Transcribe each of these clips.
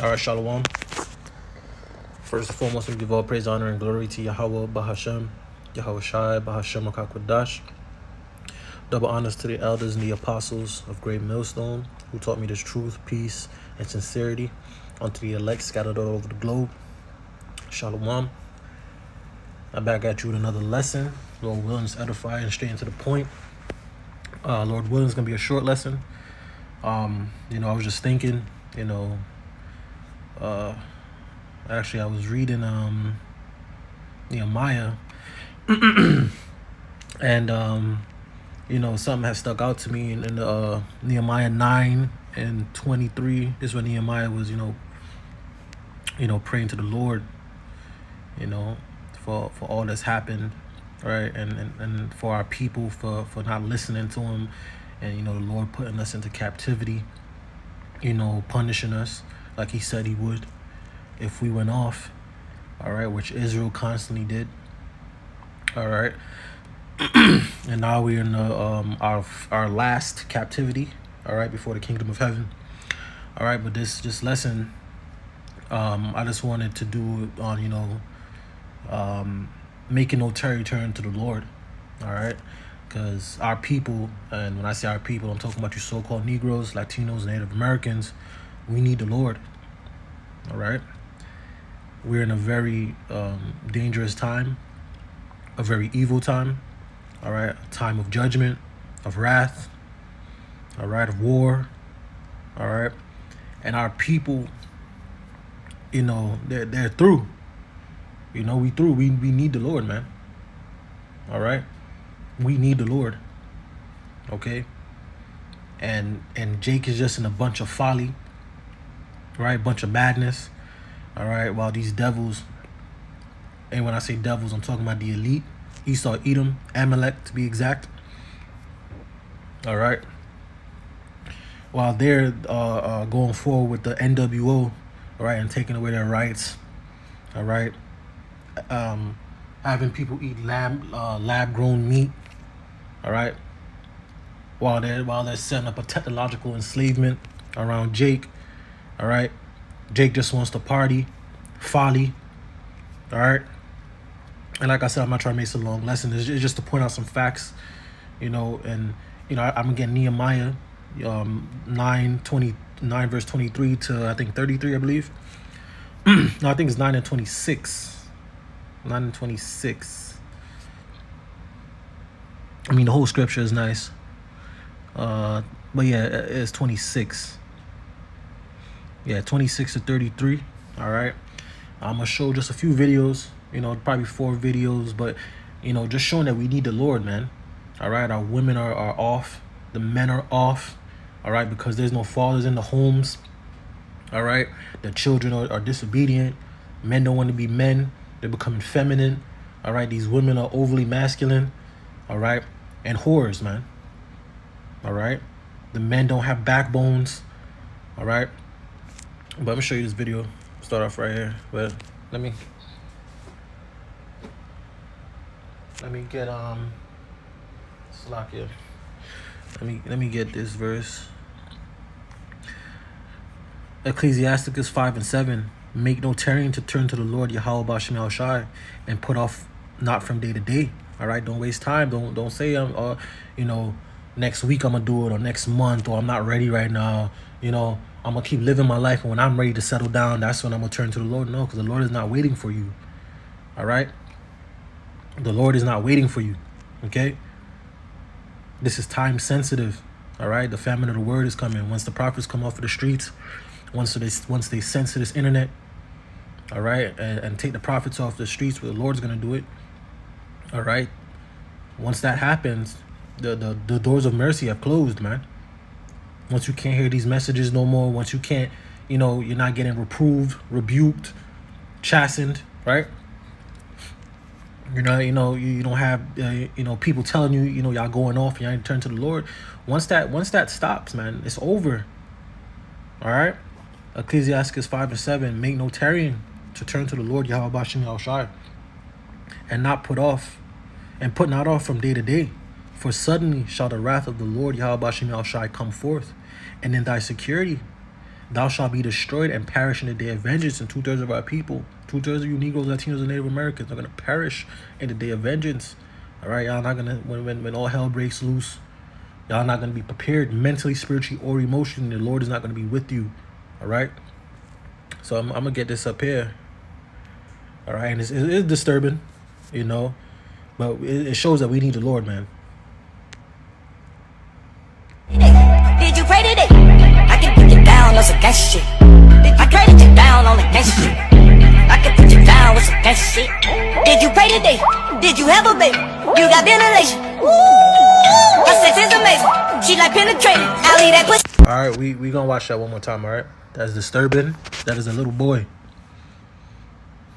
All right, Shalom. First and foremost, we give all praise, honor, and glory to Yahweh, Bahashem, Yahweh Shai, Bahashem, Akakwadash. Double honors to the elders and the apostles of Great Millstone, who taught me this truth, peace, and sincerity, unto the elect scattered all over the globe. Shalom. I'm back at you with another lesson. Lord willing, is edify and straight into the point. Lord willing, is going to be a short lesson. I was just thinking, actually, I was reading Nehemiah, and something has stuck out to me in Nehemiah 9:23. This is when Nehemiah was praying to the Lord, for all that's happened, right, and for our people for not listening to him, and the Lord putting us into captivity, punishing us like he said he would if we went off, all right, which Israel constantly did, all right. And now we're in our last captivity, all right, before the kingdom of heaven, all right. But this lesson, I just wanted to do it on making no tarry turn to the Lord, all right, because our people, and when I say our people, I'm talking about you so-called Negroes, Latinos, Native Americans, we need the Lord, all right. We're in a very dangerous time, a very evil time, all right, a time of judgment, of wrath, all right, of war, all right. And our people, they're through. We through. We need the Lord, man. All right, we need the Lord. Okay. And Jake is just in a bunch of folly, right? Bunch of madness. All right, while these devils, and when I say devils, I'm talking about the elite, Esau, Edom, Amalek to be exact. All right. While they're going forward with the NWO, all right, and taking away their rights, all right, having people eat lab-grown meat, all right, while they're setting up a technological enslavement around Jake, all right. Jake just wants to party, folly, all right. And like I said, I'm not trying to make this a long lesson. It's just to point out some facts, and I'm gonna get Nehemiah 9 verse 23 to I think 33, I believe. No, I think it's 9 and 26. 9 and 26. I mean, the whole scripture is nice, but yeah, it's 26. Yeah, 26 to 33. All right. I'm going to show just a few videos, probably 4 videos, but, just showing that we need the Lord, man. All right. Our women are off. The men are off. All right. Because there's no fathers in the homes. All right. The children are disobedient. Men don't want to be men. They're becoming feminine. All right. These women are overly masculine. All right. And whores, man. All right. The men don't have backbones. All right. But I'm gonna show you this video. Start off right here. But let me get Slakia. Let me get this verse. Ecclesiasticus 5 and 7. Make no tarrying to turn to the Lord Yahweh Bashem Yahweh Shai, and put off not from day to day. All right, don't waste time. Don't say next week I'm gonna do it, or next month, or I'm not ready right now. I'm going to keep living my life, and when I'm ready to settle down, that's when I'm going to turn to the Lord. No, because the Lord is not waiting for you. All right? The Lord is not waiting for you. Okay? This is time sensitive. All right? The famine of the word is coming. Once the prophets come off of the streets, once they censor this internet, all right, and take the prophets off the streets, where the Lord's going to do it. All right? Once that happens, the doors of mercy have closed, man. Once you can't hear these messages no more, once you can't, you're not getting reproved, rebuked, chastened, right? You don't have, people telling you, y'all going off and y'all need to turn to the Lord. Once that stops, man, it's over. All right? Ecclesiasticus 5 and 7, make no tarrying to turn to the Lord Yahweh Bashem Yahweh Shai, and put not off from day to day. For suddenly shall the wrath of the Lord Yahweh Bashem Yahweh Shai come forth, and in thy security thou shalt be destroyed and perish in the day of vengeance. And 2/3 of our people, 2/3 of you Negroes, Latinos, and Native Americans are gonna perish in the day of vengeance. All right, y'all not gonna when all hell breaks loose, y'all not gonna be prepared mentally, spiritually, or emotionally. The Lord is not gonna be with you. All right. So I'm gonna get this up here. All right, and it's disturbing, you know, but it shows that we need the Lord, man. Did you pray today? I can put you down on some cash shit. I pray that you down on the cash shit. I can put you down with some cash shit. Did you pray today? Did you have a baby? You got ventilation. Her sex is amazing. She like penetrating. I'll leave that pussy. All right, we gonna watch that one more time. All right, that's disturbing. That is a little boy.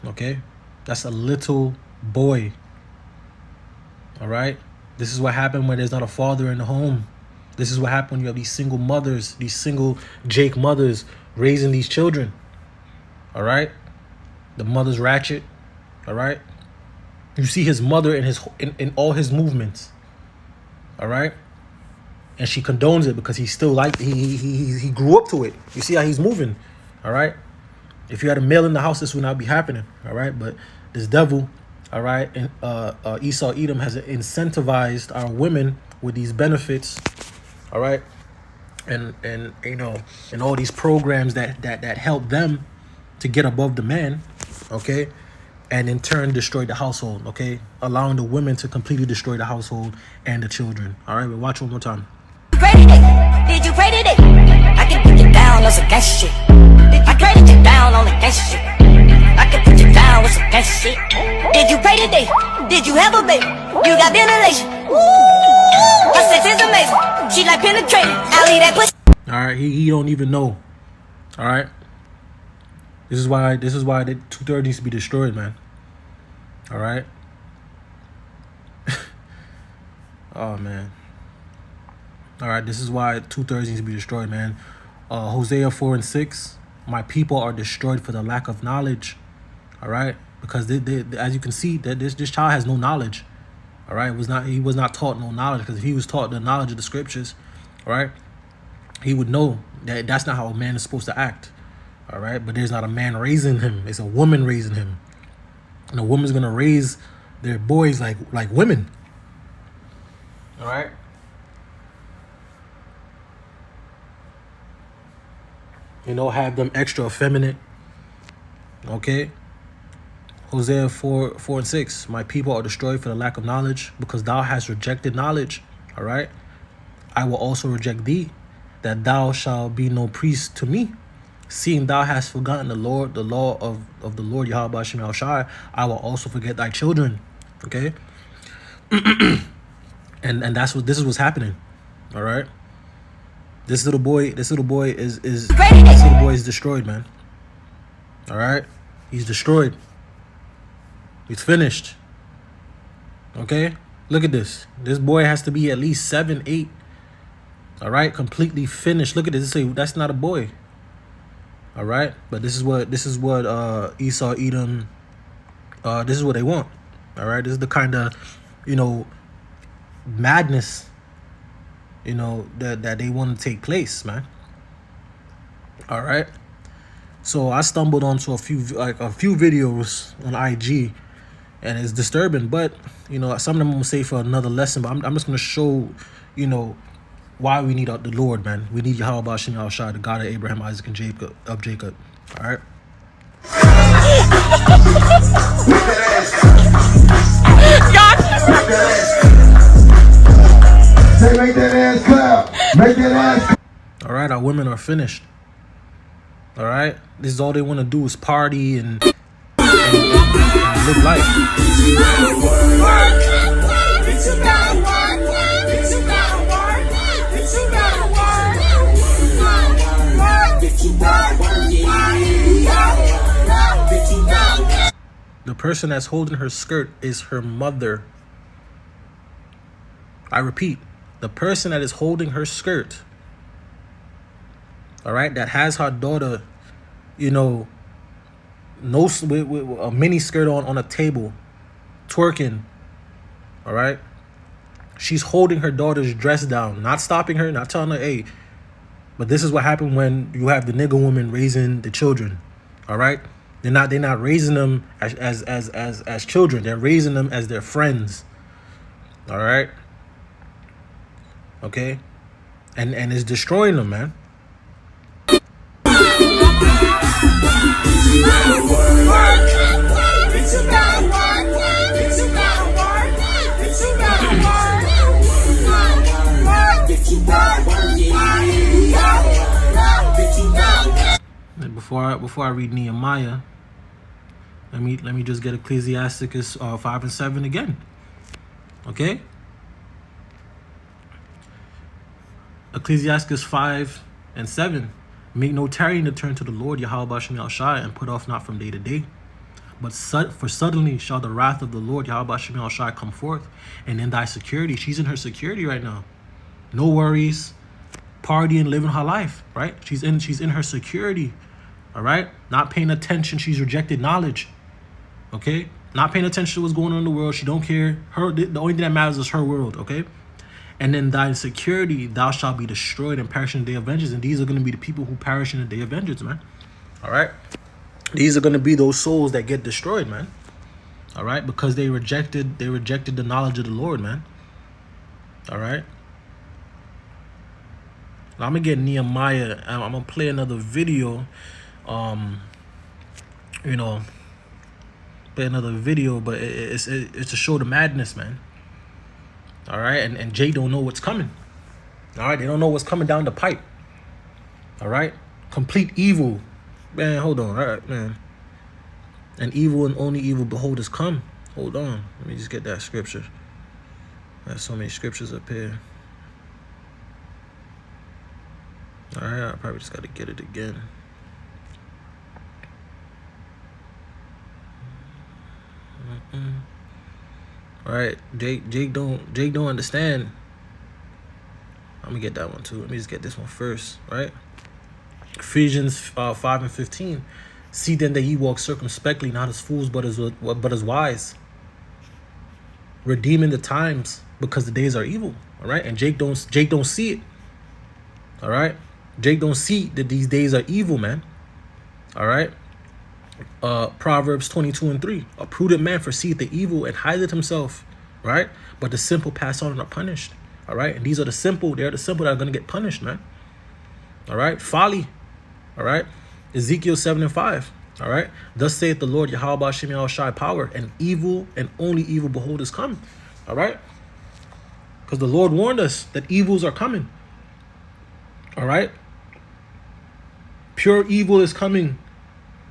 Okay, that's a little boy. All right, this is what happened when there's not a father in the home. This is what happened when you have these single mothers, these single Jake mothers raising these children. All right, the mother's ratchet. All right, you see his mother in all his movements. All right, and she condones it because he's still like he grew up to it. You see how he's moving. All right, if you had a male in the house, this would not be happening. All right, but this devil, all right, and Esau Edom has incentivized our women with these benefits. All right, and you know, and all these programs that help them to get above the man, okay, and in turn destroy the household, okay, allowing the women to completely destroy the household and the children. All right, but watch one more time. Pray today. Did you pray today? I can put you down on some cash shit. I pray that you down on the cash shit. I can put you down with some cash shit. Did you pray today? Did you have a baby? You got ventilation. Her sex is amazing. She like penetrating. I'll leave that pussy. All right, he don't even know. All right, this is why the 2/3 needs to be destroyed, man. All right. Oh man. All right, this is why 2/3 needs to be destroyed, man. Hosea 4:6. My people are destroyed for the lack of knowledge. All right, because they as you can see, that this child has no knowledge. All right, he was not taught no knowledge, because if he was taught the knowledge of the scriptures, all right, he would know that that's not how a man is supposed to act. All right, but there's not a man raising him; it's a woman raising him, and a woman's gonna raise their boys like women. All right. You know, have them extra effeminate. Okay. Hosea 4:6. My people are destroyed for the lack of knowledge, because thou hast rejected knowledge. All right. I will also reject thee, that thou shalt be no priest to me. Seeing thou hast forgotten the law of the Lord Yahweh Hashem Shai, I will also forget thy children. Okay. and this is what's happening. All right. This little boy is destroyed, man. All right, he's destroyed. He's finished. Okay, look at this. This boy has to be at least 7, 8. All right, completely finished. Look at this. Say that's not a boy. All right, but this is what Esau Edom. This is what they want. All right, this is the kind of, you know, madness, you know, that they want to take place, man. All right. So I stumbled onto a few videos on IG, and it's disturbing. But you know, some of them I'm gonna say for another lesson. But I'm just gonna show, you know, why we need the Lord, man. We need Yahweh Hashem Shai, the God of Abraham, Isaac, and Jacob. All right. Say, make that ass clap. Make that ass. All right, our women are finished. All right, this is all they want to do is party and live life. The person that's holding her skirt is her mother. I repeat, the person that is holding her skirt, all right, that has her daughter, you know, with a mini skirt on a table, twerking, all right, she's holding her daughter's dress down, not stopping her, not telling her, hey, But this is what happened when you have the nigga woman raising the children. All right, they're not raising them as children. They're raising them as their friends. All right. Okay, and it's destroying them, man. And before I read Nehemiah, let me just get Ecclesiasticus 5 and 7 again. Okay. Ecclesiasticus 5 and 7. Make no tarrying to turn to the Lord Yahweh Shem Shai, and put off not from day to day. But for suddenly shall the wrath of the Lord Yahweh Shem Shai come forth, and in thy security. She's in her security right now. No worries, partying, living her life, right? She's in her security. All right? Not paying attention. She's rejected knowledge. Okay? Not paying attention to what's going on in the world. She don't care. The only thing that matters is her world, okay? And in thy security, thou shalt be destroyed and perish in the day of vengeance. And these are going to be the people who perish in the day of vengeance, man. All right? These are going to be those souls that get destroyed, man. All right? Because they rejected the knowledge of the Lord, man. All right? Now, I'm going to get Nehemiah. I'm going to play another video. Play another video, but it's to show the madness, man. All right, and Jay don't know what's coming. All right, they don't know what's coming down the pipe. All right, complete evil, man. Hold on, all right, man. And evil and only evil beholders come. Hold on, let me just get that scripture. There's so many scriptures up here. All right, I probably just got to get it again. All right, Jake don't understand. I'm gonna get that one too. Let me just get this one first, right? Ephesians 5 and 15. See then that ye walk circumspectly, not as fools, but as wise, redeeming the times, because the days are evil. All right, and Jake don't see it. All right, Jake don't see that these days are evil, man. All right. Proverbs 22 and 3. A prudent man foreseeth the evil and hideth himself, right? But the simple pass on and are punished. All right, and these are the simple. They're the simple that are going to get punished, man. All right, folly. All right, Ezekiel 7 and 5. All right, thus saith the Lord Yahweh Shem Shai power, and evil and only evil beholders come. All right, because the Lord warned us that evils are coming. All right, pure evil is coming.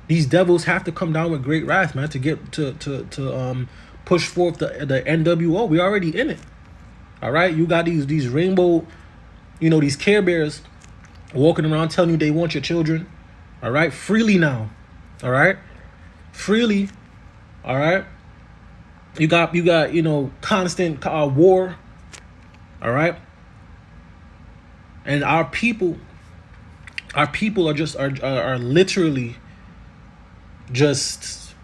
These devils have to come down with great wrath, man, to get to push forth the NWO. We already in it. All right, you got these rainbow, these Care Bears walking around telling you they want your children. All right, freely now. All right, freely. All right, you got constant war. All right, and our people are literally just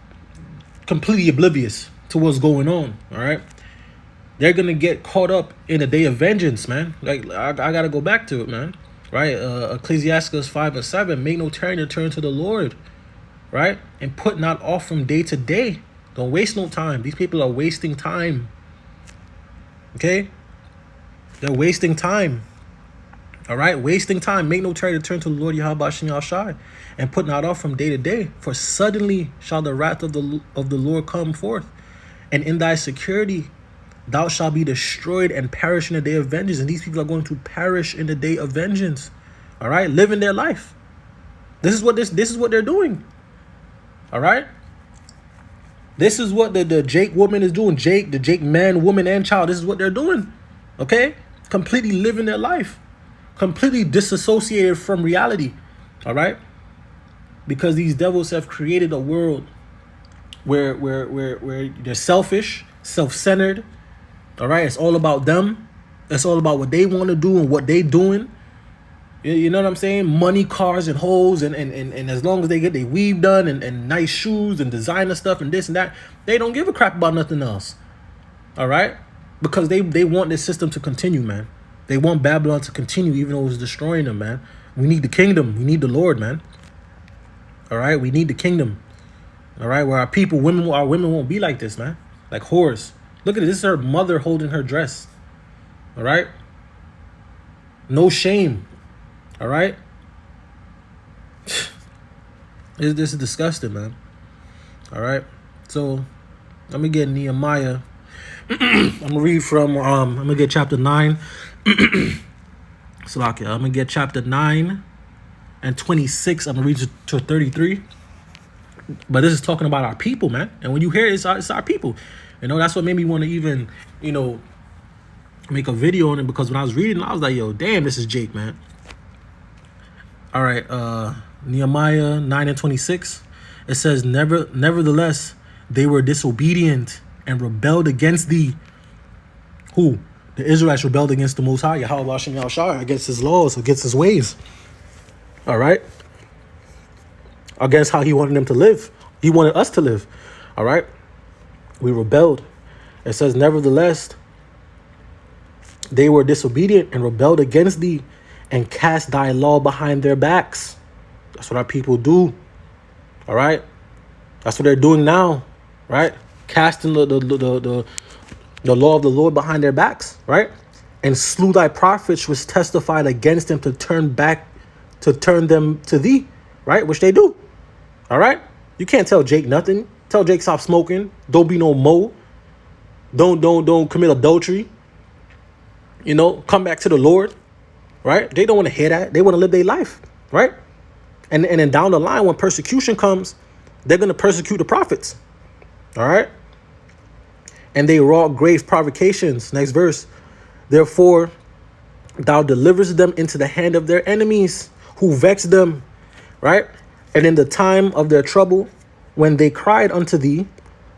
completely oblivious to what's going on. All right, they're gonna get caught up in a day of vengeance, man. Like I gotta go back to it, man. Right, Ecclesiasticus 5 and 7. Make no tarrying to turn to the Lord, right, and put not off from day to day. Don't waste no time. These people are wasting time. Okay, they're wasting time. All right, wasting time. Make no tarrying to turn to the Lord Yahweh Shem Shai, and put not off from day to day. For suddenly shall the wrath of the Lord come forth, and in thy security thou shalt be destroyed and perish in the day of vengeance. And these people are going to perish in the day of vengeance. All right, living their life. This is what they're doing. All right, this is what the Jake woman is doing. The Jake man, woman, and child. This is what they're doing. Okay, completely living their life. Completely disassociated from reality. All right, because these devils have created a world where they're selfish, self-centered. All right, it's all about them. It's all about what they want to do and what they doing. You know what I'm saying? Money, cars, and hoes, and as long as they get their weave done and nice shoes and designer stuff and this and that, they don't give a crap about nothing else. All right, because they want this system to continue, man. They want Babylon to continue, even though it's destroying them, man. We need the kingdom. We need the Lord, man. All right, we need the kingdom. All right, where our women won't be like this, man. Like whores. Look at it. This is her mother holding her dress. All right. No shame. All right. This is disgusting, man. All right. So let me get Nehemiah. I'm gonna read from. I'm gonna get chapter 9. Salakia. I'm gonna get chapter 9 and 26. I'm gonna read to 33. But this is talking about our people, man. And when you hear it, it's our people. You know, that's what made me want to even, make a video on it, because when I was reading, I was like, yo, damn, this is Jake, man. All right, Nehemiah 9 and 26. It says, nevertheless, they were disobedient and rebelled against thee. Who? The Israelites rebelled against the Most High, Yahweh Hashem Yahushua, against his laws, against his ways. All right? Against how he wanted them to live. He wanted us to live. All right? We rebelled. It says, nevertheless, they were disobedient and rebelled against thee and cast thy law behind their backs. That's what our people do. All right? That's what they're doing now. Right? Casting the law of the Lord behind their backs. Right? And slew thy prophets which testified against them to turn them to thee. Right? Which they do. All right? You can't tell Jake nothing. Tell Jake stop smoking. Don't be no mo. Don't commit adultery. Come back to the Lord. Right? They don't want to hear that. They want to live their life. Right? And then down the line, when persecution comes, they're going to persecute the prophets. All right? And they wrought grave provocations. Next verse. Therefore, thou deliverest them into the hand of their enemies, who vexed them. Right? And in the time of their trouble, when they cried unto thee,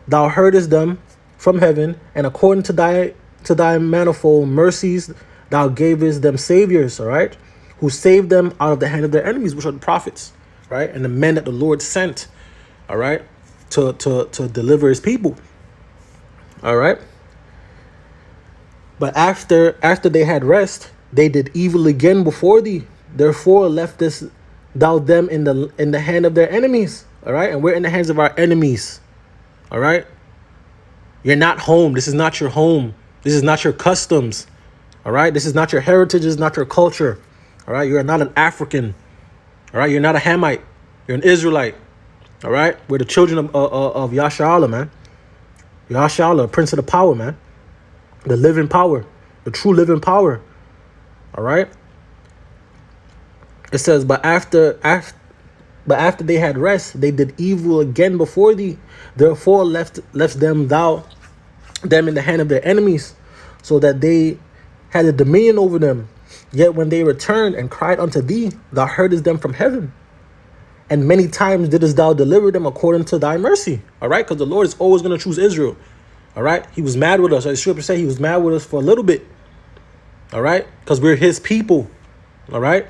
thou heardest them from heaven, and according to thy manifold mercies, thou gavest them saviors, all right, who saved them out of the hand of their enemies, which are the prophets, right, and the men that the Lord sent, all right, to deliver his people, all right. But after they had rest, they did evil again before thee. Therefore leftest thou them in the hand of their enemies. All right. And we're in the hands of our enemies. All right. You're not home. This is not your home. This is not your customs. All right. This is not your heritage. This is not your culture. All right. You're not an African. All right. You're not a Hamite. You're an Israelite. All right. We're the children of Yasharallah, man. Yasharallah, Prince of the Power, man. The living power. The true living power. All right. It says, but after they had rest, they did evil again before thee. Therefore left them in the hand of their enemies, so that they had a dominion over them. Yet when they returned and cried unto thee, thou heardest them from heaven. And many times didst thou deliver them according to thy mercy. All right, because the Lord is always going to choose Israel. All right, he was mad with us. As Scripture say, he was mad with us for a little bit. All right, because we're his people. All right.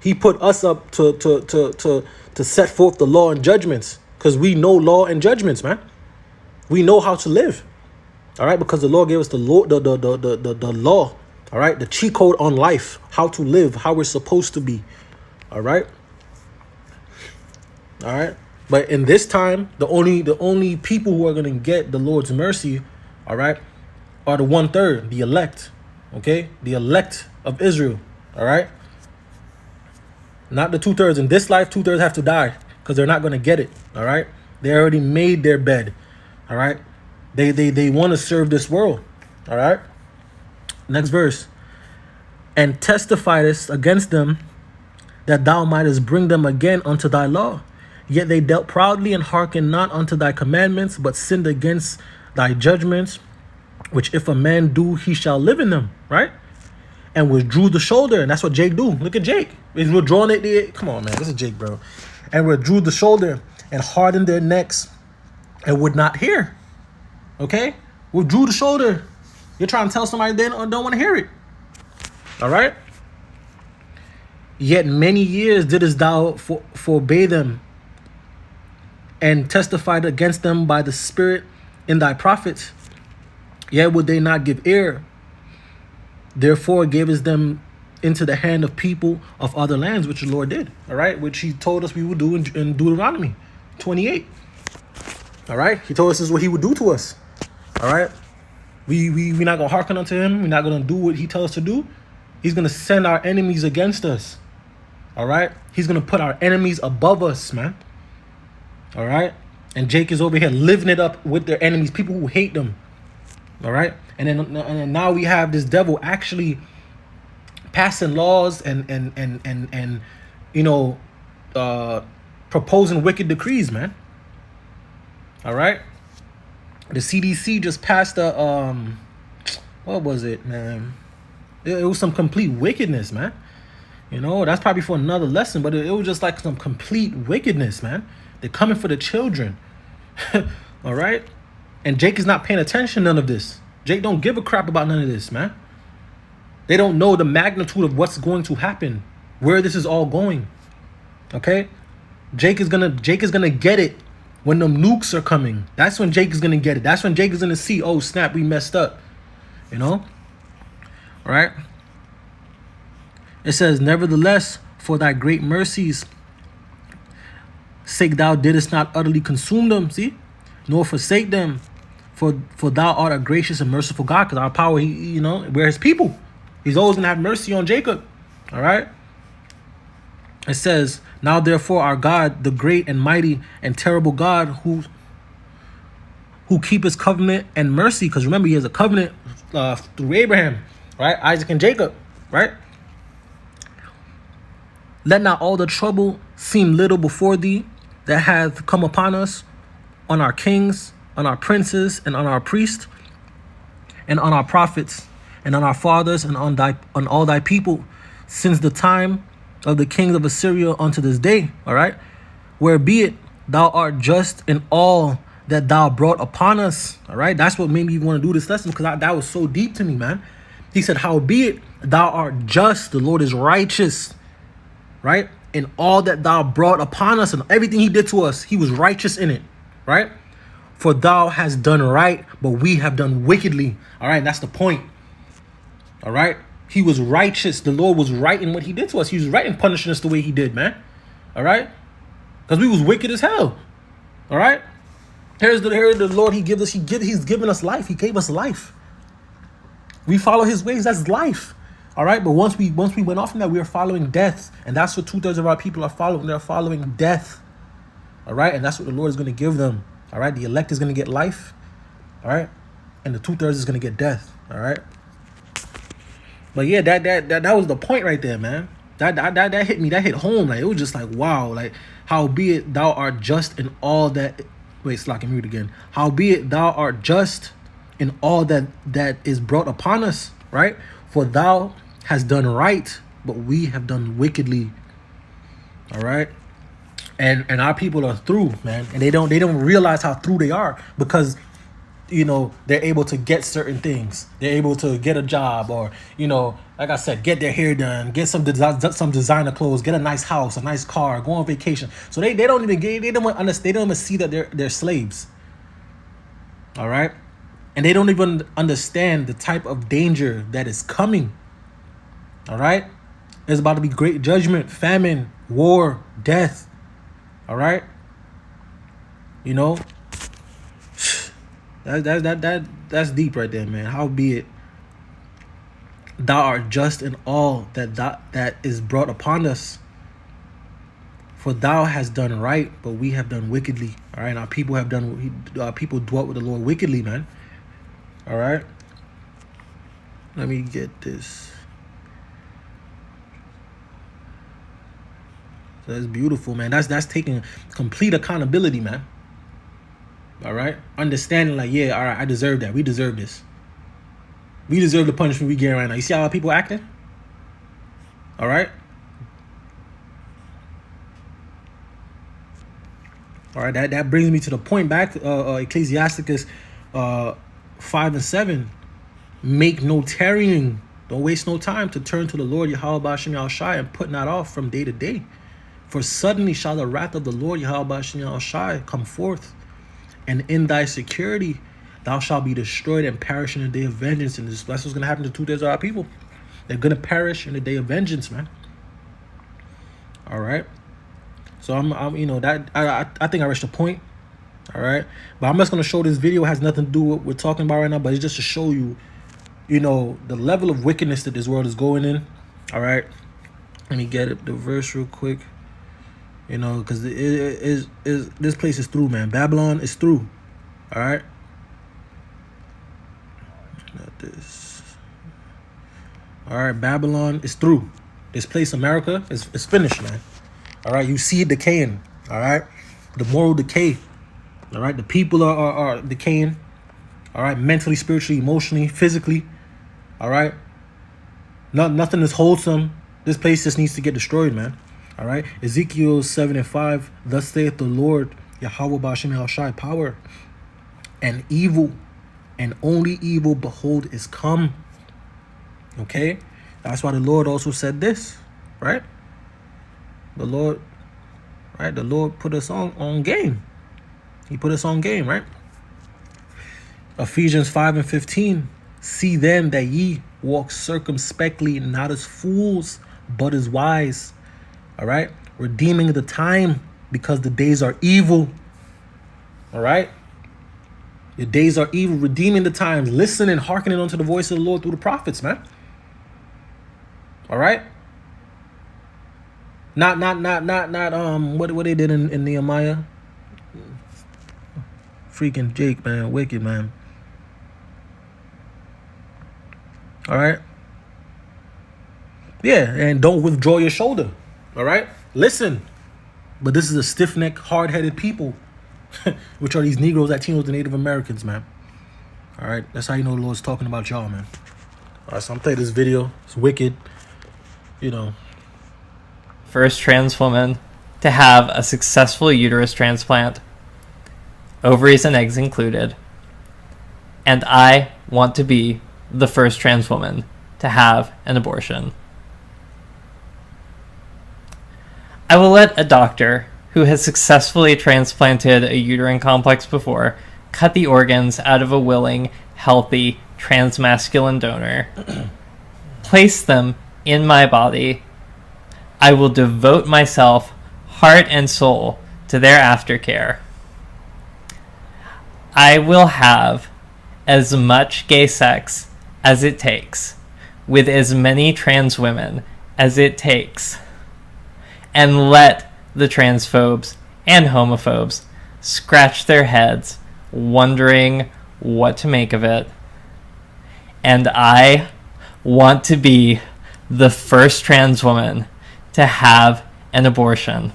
He put us up to set forth the law and judgments, because we know law and judgments, man. We know how to live. All right, because the Lord gave us the law, the law. All right, the cheat code on life, how to live, how we're supposed to be. All right. All right. But in this time, the only people who are going to get the Lord's mercy, all right, are the 1/3, the elect. Okay, the elect of Israel. All right. Not the 2/3. In this life, 2/3 have to die, because they're not going to get it. All right. They already made their bed. All right. They want to serve this world. All right. Next verse. And testifiedest against them, that thou mightest bring them again unto thy law. Yet they dealt proudly and hearkened not unto thy commandments, but sinned against thy judgments, which if a man do, he shall live in them. Right. And withdrew the shoulder. And that's what Jake do. Look at Jake. He's withdrawing it. Come on, man. This is Jake, bro. And withdrew the shoulder and hardened their necks and would not hear. Okay? Withdrew the shoulder. You're trying to tell somebody they don't want to hear it. All right? Yet many years didst thou forbade them, and testified against them by the Spirit in thy prophets. Yet would they not give ear. Therefore gavest them into the hand of people of other lands, which the Lord did, all right, which he told us we would do in Deuteronomy 28. All right, he told us this is what he would do to us. All right, we're not gonna hearken unto him. We're not gonna do what he tells us to do. He's gonna send our enemies against us. All right, he's gonna put our enemies above us, man. All right, and Jake is over here living it up with their enemies, people who hate them. All right, and then now we have this devil actually passing laws and you know, proposing wicked decrees, man. All right, the CDC just passed a what was it, man? It was some complete wickedness, man. You know, that's probably for another lesson, but it was just like some complete wickedness, man. They're coming for the children. All right, and Jake is not paying attention to none of this. Jake don't give a crap about none of this, man. They don't know the magnitude of what's going to happen, where this is all going. Okay, Jake is gonna get it when the nukes are coming. That's when Jake is gonna get it. That's when Jake is gonna see, oh snap, we messed up. You know, all right. It says, nevertheless, for thy great mercies sake thou didst not utterly consume them, see, nor forsake them, for thou art a gracious and merciful God. Because our power, you know, we're his people. He's always gonna have mercy on Jacob. All right. It says, now therefore our God, the great and mighty and terrible God, who keepeth covenant and mercy, because remember he has a covenant through Abraham, right, Isaac and Jacob, right. Let not all the trouble seem little before thee that hath come upon us, on our kings, on our princes, and on our priests, and on our prophets, and on our fathers, and on all thy people, since the time of the kings of Assyria unto this day. All right, wherebeit thou art just in all that thou brought upon us. All right, that's what made me want to do this lesson, because that was so deep to me, man. He said, howbeit thou art just, the Lord is righteous, right, in all that thou brought upon us, and everything he did to us, he was righteous in it, right? For thou hast done right, but we have done wickedly. All right, that's the point. All right, he was righteous. The Lord was right in what he did to us. He was right in punishing us the way he did, man. All right, because we was wicked as hell. All right, here's the Lord. He's given us life. He gave us life. We follow his ways. That's life. All right, but once we went off from that, we are following death, and that's what 2/3 of our people are following. They're following death. All right, and that's what the Lord is going to give them. All right, the elect is going to get life. All right, and the 2/3 is going to get death. All right, but yeah, that was the point right there, man. That hit me. That hit home. Like, it was just like, wow. Like, howbeit thou art just in all that. Wait, Slack and mute again. Howbeit thou art just in all that is brought upon us. Right, for thou has done right, but we have done wickedly. All right, and our people are through, man, and they don't realize how through they are, because, you know, they're able to get certain things. They're able to get a job, or, you know, like I said, get their hair done, get some designer clothes, get a nice house, a nice car, go on vacation. So they don't even see that they're slaves. All right, and they don't even understand the type of danger that is coming. All right, there's about to be great judgment, famine, war, death. All right, you know, that's deep right there, man. Howbeit thou art just in all that is brought upon us, for thou hast done right, but we have done wickedly. All right, our people dwelt with the Lord wickedly, man. All right, let me get this. So that's beautiful, man. That's taking complete accountability, man. All right, understanding, like, yeah, all right, I deserve that. We deserve this. We deserve the punishment we get right now. You see how our people acting? All right. All right, that brings me to the point back, Ecclesiasticus 5 and 7. Make no tarrying. Don't waste no time to turn to the Lord Yahweh Shem Yahushai, and put not off from day to day. For suddenly shall the wrath of the Lord Yahweh Shem Yahushai come forth, and in thy security thou shalt be destroyed and perish in the day of vengeance. And that's what's going to happen to 2/3 of our people. They're gonna perish in the day of vengeance, man. All right. So I'm you know, that I think I reached a point. All right. But I'm just gonna show this video. It has nothing to do with what we're talking about right now, but it's just to show you, you know, the level of wickedness that this world is going in. All right. Let me get it, the verse real quick. You know, because this place is through, man. Babylon is through. All right. Not this. All right, Babylon is through. This place, America, is finished, man. All right, you see it decaying. All right, the moral decay. All right, the people are decaying. All right, mentally, spiritually, emotionally, physically. All right, nothing is wholesome. This place just needs to get destroyed, man. All right, Ezekiel 7:5. Thus saith the Lord, Yahweh Ba'ashem Yahushai, power and evil, and only evil, behold, is come. Okay, that's why the Lord also said this, right? The Lord put us on game. He put us on game, right? Ephesians 5:15. See then that ye walk circumspectly, not as fools, but as wise. All right, redeeming the time, because the days are evil. All right, the days are evil. Redeeming the times, listening, hearkening unto the voice of the Lord through the prophets, man. All right. Not what they did in Nehemiah. Freaking Jake, man, wicked, man. All right. Yeah, and don't withdraw your shoulder. All right. Listen, but this is a stiff-necked, hard-headed people, which are these Negroes, Latinos, and Native Americans, man. All right. That's how you know the Lord's talking about y'all, man. All right. So I'm playing this video. It's wicked. You know. First trans woman to have a successful uterus transplant, ovaries and eggs included, and I want to be the first trans woman to have an abortion. I will let a doctor who has successfully transplanted a uterine complex before cut the organs out of a willing, healthy, transmasculine donor, place them in my body. I will devote myself, heart and soul, to their aftercare. I will have as much gay sex as it takes, with as many trans women as it takes, and let the transphobes and homophobes scratch their heads, wondering what to make of it. And I want to be the first trans woman to have an abortion.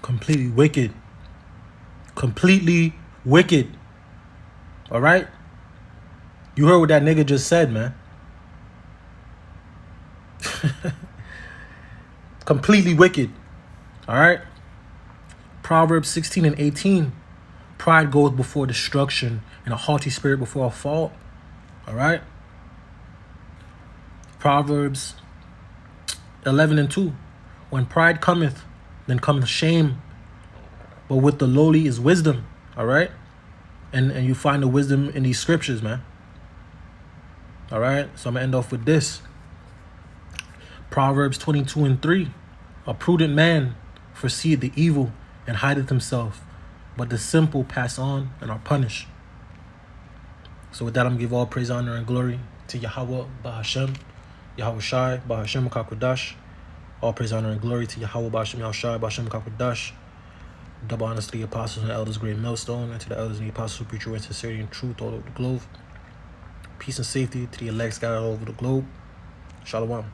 Completely wicked. Completely wicked. All right? You heard what that nigga just said, man. Completely wicked. All right? Proverbs 16:18. Pride goes before destruction, and a haughty spirit before a fall. All right? Proverbs 11:2. When pride cometh, then cometh shame, but with the lowly is wisdom. All right? And you find the wisdom in these scriptures, man. All right? So I'm going to end off with this. Proverbs 22:3. A prudent man foreseeth the evil and hideth himself, but the simple pass on and are punished. So with that, I'm going to give all praise, honor, and glory to Yahweh Ba'ashem, Yahweh Shai, Ba'ashem Kakwadash. All praise, honor, and glory to Yahweh Ba'ashem Yahushai, Ba'ashem Kakwadash. Double honors to the apostles and the elders, great millstone, and to the elders and the apostles who preach your in sincerity and truth all over the globe. Peace and safety to the elect scattered all over the globe. Shalom.